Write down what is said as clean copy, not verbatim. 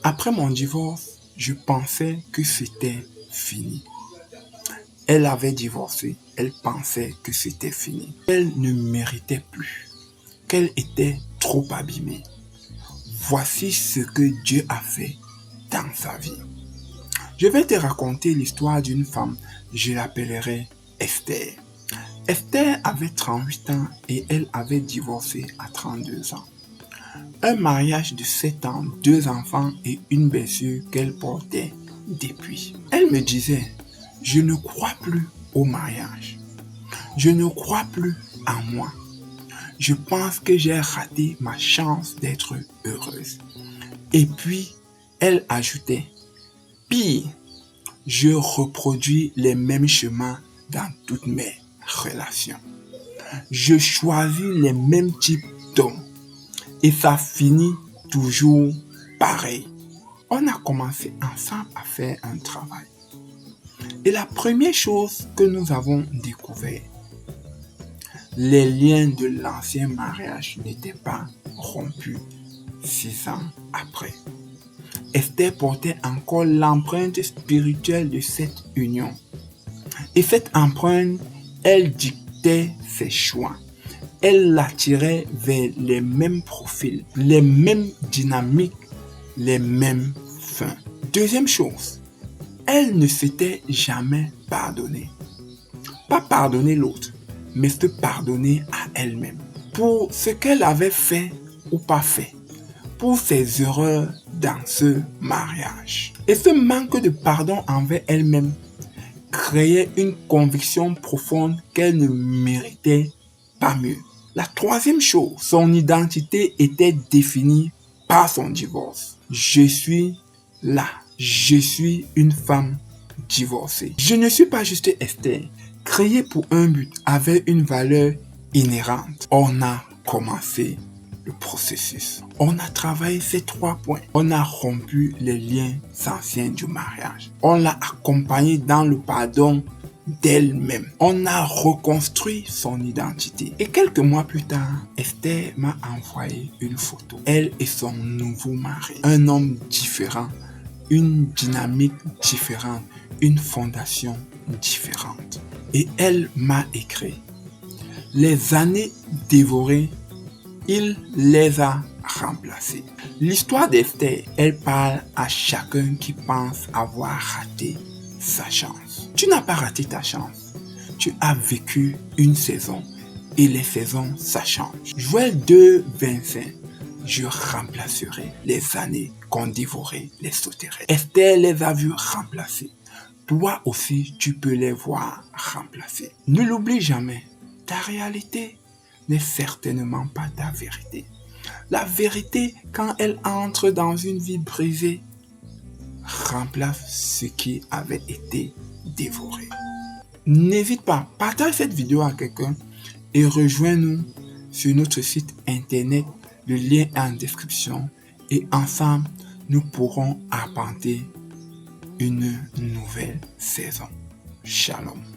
Après mon divorce, je pensais que c'était fini. Elle avait divorcé, elle pensait que c'était fini. Elle ne méritait plus, qu'elle était trop abîmée. Voici ce que Dieu a fait dans sa vie. Je vais te raconter l'histoire d'une femme, je l'appellerai Esther. Esther avait 38 ans et elle avait divorcé à 32 ans. Un mariage de 7 ans, 2 enfants et une blessure qu'elle portait depuis. Elle me disait, je ne crois plus au mariage. Je ne crois plus en moi. Je pense que j'ai raté ma chance d'être heureuse. Et puis, elle ajoutait, pire, je reproduis les mêmes chemins dans toutes mes relations. Je choisis les mêmes types d'hommes. Et ça finit toujours pareil. On a commencé ensemble à faire un travail. Et la première chose que nous avons découvert, les liens de l'ancien mariage n'étaient pas rompus 6 ans après. Esther portait encore l'empreinte spirituelle de cette union. Et cette empreinte, elle dictait ses choix. Elle l'attirait vers les mêmes profils, les mêmes dynamiques, les mêmes fins. Deuxième chose, elle ne s'était jamais pardonnée. Pas pardonner l'autre, mais se pardonner à elle-même. Pour ce qu'elle avait fait ou pas fait. Pour ses erreurs dans ce mariage. Et ce manque de pardon envers elle-même créait une conviction profonde qu'elle ne méritait pas mieux. La troisième chose, son identité était définie par son divorce. Je suis là. Je suis une femme divorcée. Je ne suis pas juste Esther, créée pour un but, avec une valeur inhérente. On a commencé le processus. On a travaillé ces 3 points. On a rompu les liens anciens du mariage. On l'a accompagnée dans le pardon d'elle-même. On a reconstruit son identité. Et quelques mois plus tard, Esther m'a envoyé une photo. Elle et son nouveau mari. Un homme différent, une dynamique différente, une fondation différente. Et elle m'a écrit, les années dévorées, il les a remplacées. L'histoire d'Esther, elle parle à chacun qui pense avoir raté sa chance. Tu n'as pas raté ta chance. Tu as vécu une saison et les saisons, ça change. Joël 2, 25. Je remplacerai les années qu'on dévorait les sauterelles. Esther les a vues remplacer. Toi aussi, tu peux les voir remplacer. Ne l'oublie jamais. Ta réalité n'est certainement pas ta vérité. La vérité, quand elle entre dans une vie brisée, remplace ce qui avait été dévoré. N'hésite pas, partage cette vidéo à quelqu'un et rejoins-nous sur notre site internet. Le lien est en description et ensemble, nous pourrons arpenter une nouvelle saison. Shalom.